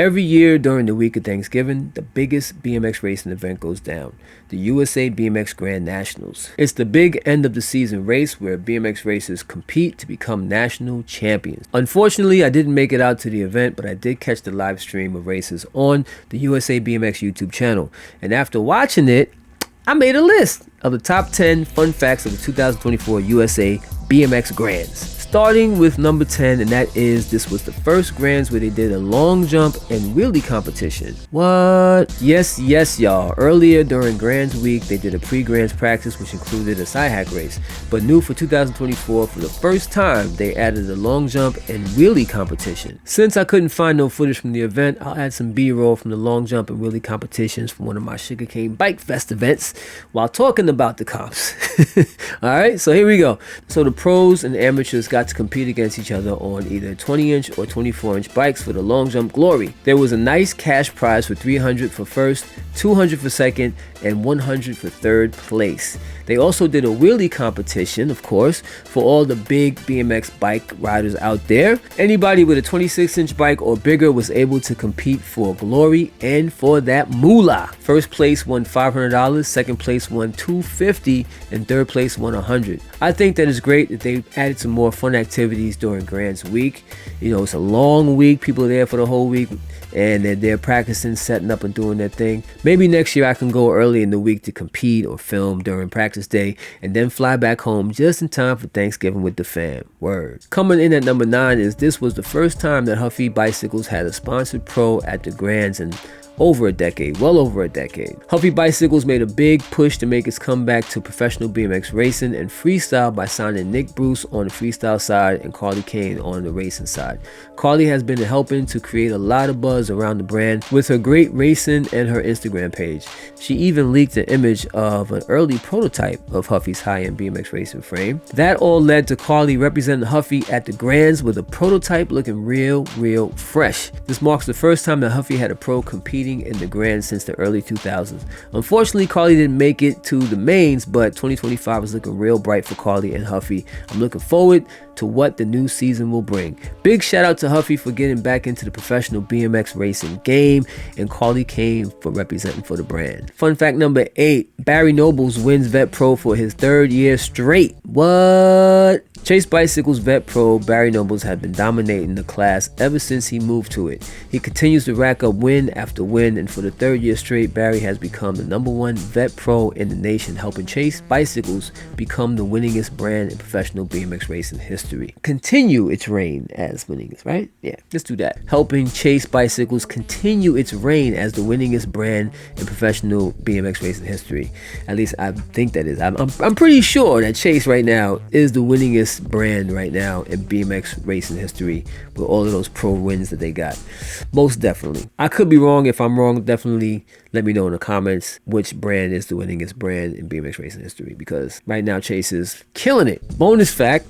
Every year during the week of Thanksgiving, the biggest BMX racing event goes down, the USA BMX Grand Nationals. It's the big end of the season race where BMX racers compete to become national champions. Unfortunately, I didn't make it out to the event, but I did catch the live stream of races on the USA BMX YouTube channel. And after watching it, I made a list of the top 10 fun facts of the 2024 USA BMX Grands. Starting with number 10, and that is, this was the first Grands where they did a long jump and wheelie competition. What? Yes, y'all. Earlier during Grands week, they did a pre-Grands practice which included a side hack race. But new for 2024, for the first time, they added a long jump and wheelie competition. Since I couldn't find no footage from the event, I'll add some B-roll from the long jump and wheelie competitions from one of my Sugarcane Bike Fest events while talking about the comps. Alright, so here we go. So the pros and amateurs got to compete against each other on either 20-inch or 24-inch bikes for the long jump glory. There was a nice cash prize for $300 for first, $200 for second, and $100 for third place. They also did a wheelie competition, of course, for all the big BMX bike riders out there. Anybody with a 26-inch bike or bigger was able to compete for glory and for that moolah. First place won $500, second place won $250, and third place won $100. I think that is great that they added some more fun activities during Grands week. You know, it's a long week. People are there for the whole week, and they're practicing, setting up, and doing their thing. Maybe next year I can go early in the week to compete or film during practice day and then fly back home just in time for Thanksgiving with the fam. Word. Coming in at number 9 is, this was the first time that Huffy Bicycles had a sponsored pro at the Grands in over a decade, well over a decade. Huffy Bicycles made a big push to make its comeback to professional BMX racing and freestyle by signing Nick Bruce on the freestyle side and Carly Kane on the racing side. Carly has been helping to create a lot of buzz around the brand with her great racing and her Instagram page. She even leaked an image of an early prototype of Huffy's high-end BMX racing frame. That all led to Carly representing Huffy at the Grands with a prototype looking real fresh. This marks the first time that Huffy had a pro competing in the Grands since the early 2000s. Unfortunately, Carly didn't make it to the mains, but 2025 is looking real bright for Carly and Huffy. I'm looking forward to what the new season will bring. Big shout out to Huffy for getting back into the professional BMX racing game, and Carly Kane for representing for the brand. Fun fact number 8, Barry Nobles wins Vet Pro for his 3rd year straight. What? Chase Bicycles Vet Pro Barry Nobles had been dominating the class ever since he moved to it. He continues to rack up win after win, and for the 3rd year straight, Barry has become the #1 Vet Pro in the nation, helping Chase Bicycles become the winningest brand in professional BMX racing history. Continue its reign as winningest, right? Yeah, let's do that. Helping Chase Bicycles continue its reign as the winningest brand in professional BMX racing history. At least I think that is. I'm pretty sure that Chase right now is the winningest brand right now in BMX racing history with all of those pro wins that they got. Most definitely. I could be wrong. If I'm wrong, definitely let me know in the comments which brand is the winningest brand in BMX racing history, because right now Chase is killing it. Bonus fact,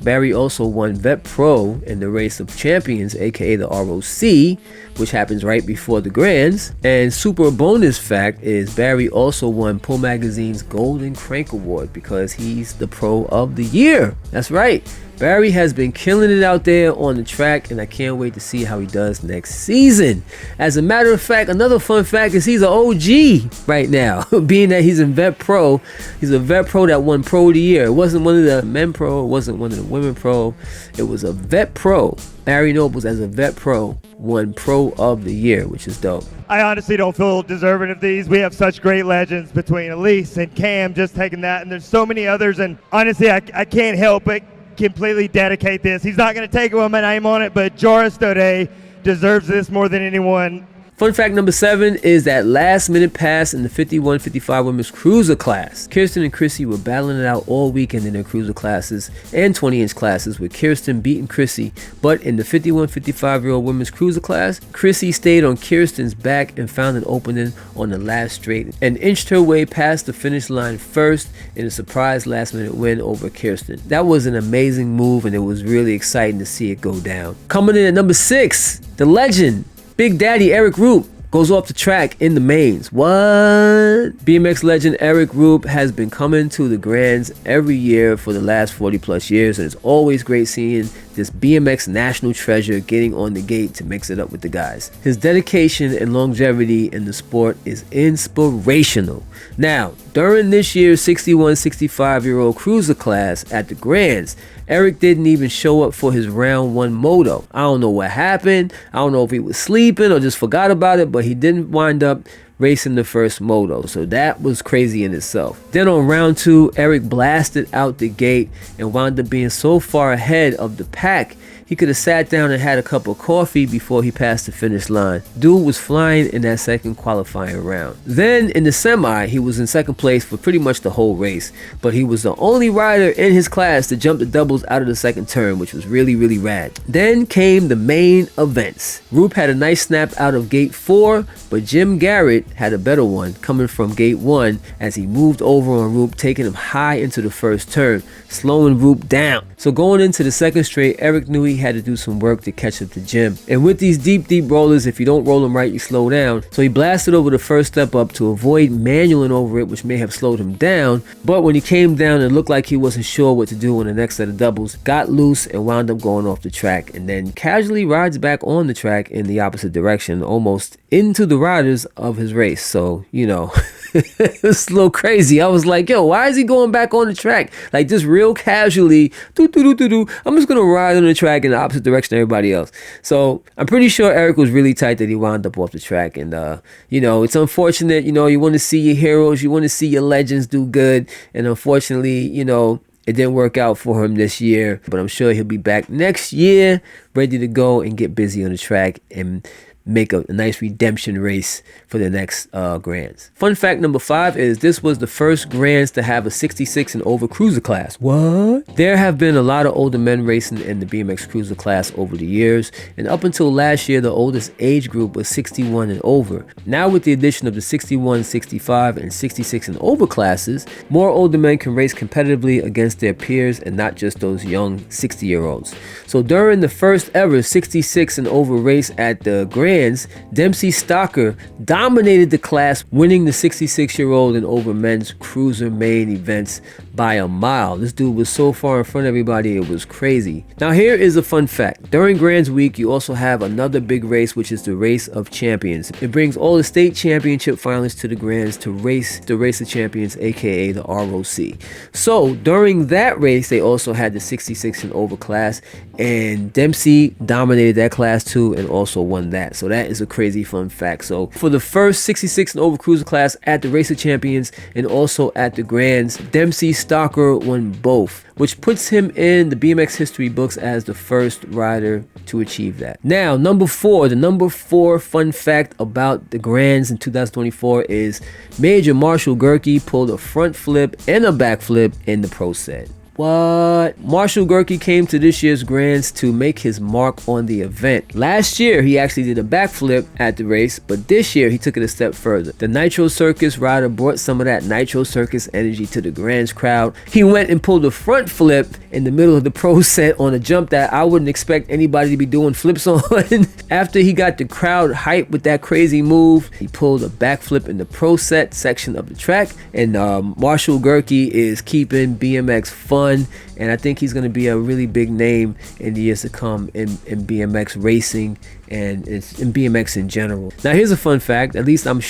Barry also won Vet Pro in the Race of Champions, aka the ROC, which happens right before the Grands. And super bonus fact is Barry also won Pull Magazine's Golden Crank Award because he's the Pro of the Year. That's right. Barry has been killing it out there on the track, and I can't wait to see how he does next season. As a matter of fact, another fun fact is he's an OG right now. Being that he's in Vet Pro, he's a Vet Pro that won Pro of the Year. It wasn't one of the men pro, it wasn't one of the women pro. It was a Vet Pro. Barry Nobles as a Vet Pro won Pro of the Year, which is dope. I honestly don't feel deserving of these. We have such great legends between Alise and Cam just taking that, and there's so many others, and honestly I can't help but completely dedicate this. He's not going to take it with my name on it, but Joris Dode deserves this more than anyone. Fun fact number 7 is that last minute pass in the 51-55 women's cruiser class. Kirsten and Chrissy were battling it out all weekend in their cruiser classes and 20-inch classes, with Kirsten beating Chrissy. But in the 51-55-year-old women's cruiser class, Chrissy stayed on Kirsten's back and found an opening on the last straight and inched her way past the finish line first in a surprise last minute win over Kirsten. That was an amazing move, and it was really exciting to see it go down. Coming in at number 6, the legend, Big Daddy Eric Rupe goes off the track in the mains. What? BMX legend Eric Rupe has been coming to the Grands every year for the last 40 plus years, and it's always great seeing this BMX national treasure getting on the gate to mix it up with the guys. His dedication and longevity in the sport is inspirational. Now, during this year's 61-65-year-old cruiser class at the Grands, Eric didn't even show up for his round 1 moto. I don't know what happened. I don't know if he was sleeping or just forgot about it, but he didn't wind up racing the first moto, so that was crazy in itself. Then on round 2, Eric blasted out the gate and wound up being so far ahead of the pack he could have sat down and had a cup of coffee before he passed the finish line. Dude was flying in that second qualifying round. Then in the semi, he was in second place for pretty much the whole race, but he was the only rider in his class to jump the doubles out of the second turn, which was really, really rad. Then came the main events. Rupe had a nice snap out of gate 4, but Jim Garrett had a better one coming from gate 1 as he moved over on Rupe, taking him high into the first turn, slowing Rupe down. So going into the second straight, Eric knew he had to do some work to catch up to Jim. And with these deep rollers, if you don't roll them right, you slow down. So he blasted over the first step up to avoid manualing over it, which may have slowed him down. But when he came down, it looked like he wasn't sure what to do on the next set of doubles, got loose and wound up going off the track, and then casually rides back on the track in the opposite direction, almost into the riders of his race. So, you know, it's a little crazy. I was like, yo, why is he going back on the track? Like, just real casually, I'm just gonna ride on the track in the opposite direction of everybody else. So I'm pretty sure Eric was really tight that he wound up off the track. And you know, it's unfortunate. You know, you want to see your heroes, you want to see your legends do good, and unfortunately, you know, it didn't work out for him this year. But I'm sure he'll be back next year, ready to go and get busy on the track and make a nice redemption race for the next Grands. Fun fact number 5 is this was the first Grands to have a 66 and over cruiser class. What? There have been a lot of older men racing in the BMX cruiser class over the years, and up until last year the oldest age group was 61 and over. Now with the addition of the 61, 65 and 66 and over classes, more older men can race competitively against their peers and not just those young 60-year-olds. So during the first ever 66 and over race at the Grands, Dempsey Stocker dominated the class, winning the 66-year-old and over men's cruiser main events by a mile. This dude was so far in front of everybody, it was crazy. Now here is a fun fact. During Grands week, you also have another big race, which is the Race of Champions. It brings all the state championship finalists to the Grands to race the Race of Champions, aka the ROC. So during that race, they also had the 66 and over class, and Dempsey dominated that class too and also won that. So that is a crazy fun fact. So for the first 66 and over cruiser class at the Race of Champions and also at the Grands, Dempsey Stocker won both, which puts him in the BMX history books as the first rider to achieve that. Now, number 4, the number 4 fun fact about the Grands in 2024 is Major Marshal Gerke pulled a front flip and a back flip in the pro set. What? Marshal Gerke came to this year's Grands to make his mark on the event. Last year, he actually did a backflip at the race, but this year, he took it a step further. The Nitro Circus rider brought some of that Nitro Circus energy to the Grands crowd. He went and pulled a front flip in the middle of the pro set on a jump that I wouldn't expect anybody to be doing flips on. After he got the crowd hyped with that crazy move, he pulled a backflip in the pro set section of the track, and Marshal Gerke is keeping BMX fun. And I think he's going to be a really big name in the years to come in BMX racing and in BMX in general. Now here's a fun fact, at least I'm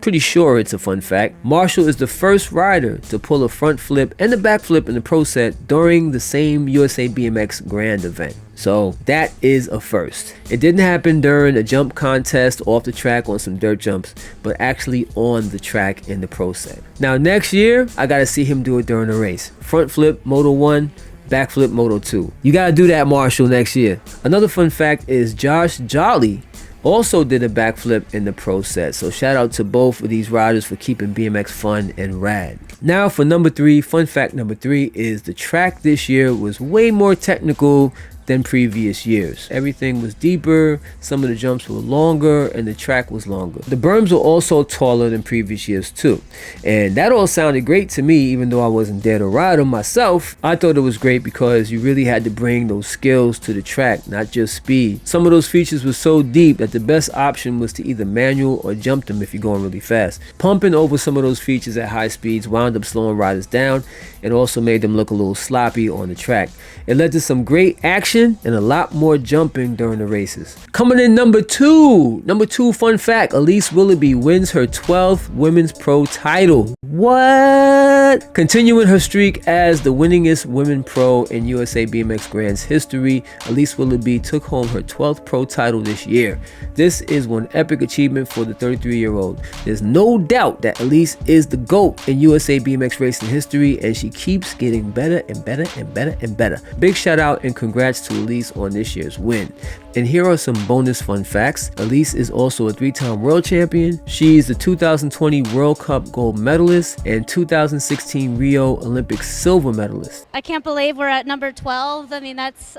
pretty sure it's a fun fact. Marshall is the first rider to pull a front flip and a back flip in the pro set during the same USA BMX Grand event. So that is a first. It didn't happen during a jump contest off the track on some dirt jumps, but actually on the track in the pro set. Now next year, I gotta see him do it during a race. Front flip, Moto 1, backflip, Moto 2. You gotta do that, Marshall, next year. Another fun fact is Josh Jolly also did a backflip in the pro set. So shout out to both of these riders for keeping BMX fun and rad. Now for number 3, fun fact number 3 is the track this year was way more technical than previous years. Everything was deeper, some of the jumps were longer, and the track was longer. The berms were also taller than previous years too. And that all sounded great to me, even though I wasn't there to ride them myself. I thought it was great because you really had to bring those skills to the track, not just speed. Some of those features were so deep that the best option was to either manual or jump them if you're going really fast. Pumping over some of those features at high speeds wound up slowing riders down and also made them look a little sloppy on the track. It led to some great action and a lot more jumping during the races. Coming in number two fun fact, Alise Willoughby wins her 12th Women's Pro title. What? Continuing her streak as the winningest women pro in USA BMX Grands history, Alise Willoughby took home her 12th pro title this year. This is one epic achievement for the 33-year-old. There's no doubt that Alise is the GOAT in USA BMX racing history, and she keeps getting better and better and better and better. Big shout out and congrats to Alise on this year's win. And here are some bonus fun facts. Alise is also a 3-time world champion. She's the 2020 World Cup gold medalist and 2016 Rio Olympics silver medalist. I can't believe we're at number 12. I mean, that's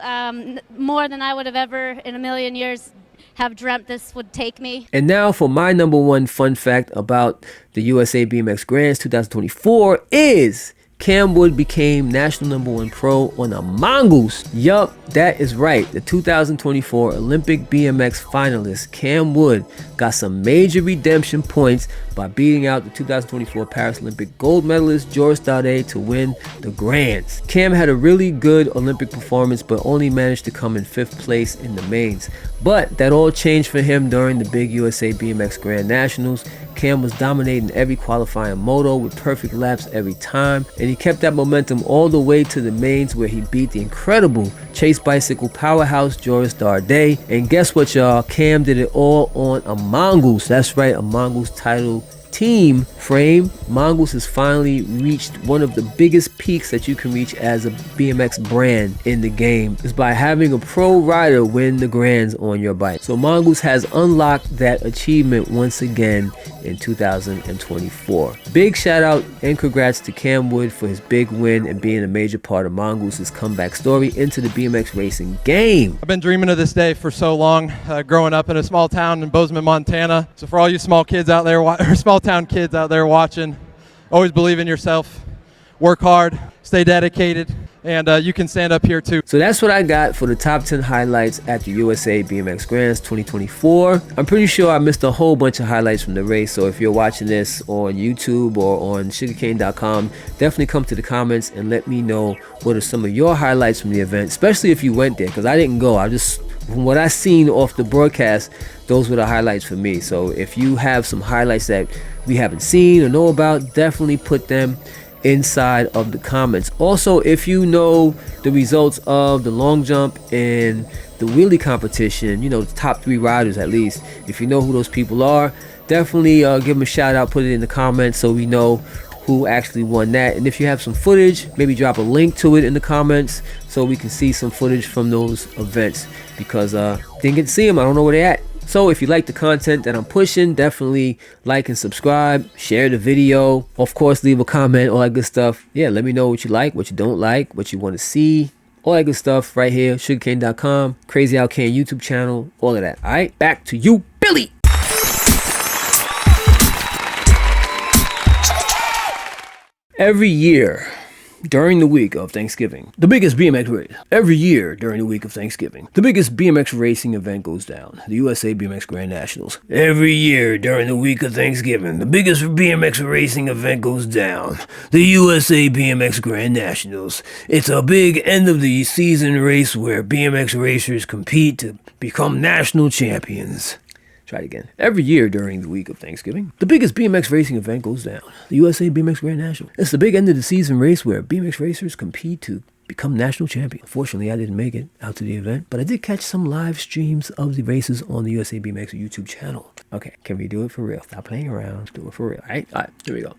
more than I would have ever in a million years have dreamt this would take me. And now for my number one fun fact about the USA BMX Grands 2024 is Cam Wood became national #1 pro on a mongoose. Yup, that is right. The 2024 Olympic BMX finalist Cam Wood got some major redemption points by beating out the 2024 Paris Olympic gold medalist Joris Daudet to win the Grands. Cam had a really good Olympic performance but only managed to come in 5th place in the mains. But that all changed for him during the big USA BMX Grand Nationals. Cam was dominating every qualifying moto with perfect laps every time, and he kept that momentum all the way to the mains where he beat the incredible Chase Bicycle powerhouse Joris Daudet. And guess what, y'all? Cam did it all on a mongoose. That's right, a mongoose title team frame. Mongoose has finally reached one of the biggest peaks that you can reach as a BMX brand in the game, is by having a pro rider win the Grands on your bike. So Mongoose has unlocked that achievement once again in 2024. Big shout out and congrats to Cam Wood for his big win and being a major part of Mongoose's comeback story into the BMX racing game. I've been dreaming of this day for so long, growing up in a small town in Bozeman, Montana. So for all you small kids out there, or small town kids out there watching, always believe in yourself, work hard, stay dedicated, and you can stand up here too. So that's what I got for the top 10 highlights at the USA BMX Grands 2024. I'm pretty sure I missed a whole bunch of highlights from the race, so if you're watching this on YouTube or on sugarcane.com, definitely come to the comments and let me know what are some of your highlights from the event, especially if you went there, because I didn't go. From what I seen off the broadcast, those were the highlights for me. So if you have some highlights that we haven't seen or know about, definitely put them inside of the comments. Also, if you know the results of the long jump and the wheelie competition, you know, the top 3 riders at least, if you know who those people are, definitely give them a shout out, put it in the comments so we know who actually won that. And if you have some footage, maybe drop a link to it in the comments so we can see some footage from those events, because didn't get to see them. I don't know where they're at. So if you like the content that I'm pushing, definitely like and subscribe, share the video, of course leave a comment, all that good stuff. Yeah, let me know what you like, what you don't like, what you want to see, all that good stuff right here, sugarcane.com, Crazy Out Can YouTube channel, all of that. All right, back to you, Billy. Every year during the week of Thanksgiving, the biggest BMX race. Every year during the week of Thanksgiving, the biggest BMX racing event goes down, the USA BMX Grand Nationals. Every year during the week of Thanksgiving, the biggest BMX racing event goes down, the USA BMX Grand Nationals. It's a big end of the season race where BMX racers compete to become national champions. Try it again. Every year during the week of Thanksgiving, the biggest BMX racing event goes down, the USA BMX Grand National. It's the big end of the season race where BMX racers compete to become national champion. Unfortunately, I didn't make it out to the event, but I did catch some live streams of the races on the USA BMX YouTube channel. Okay, can we do it for real? Stop playing around. Do it for real. All right, here we go.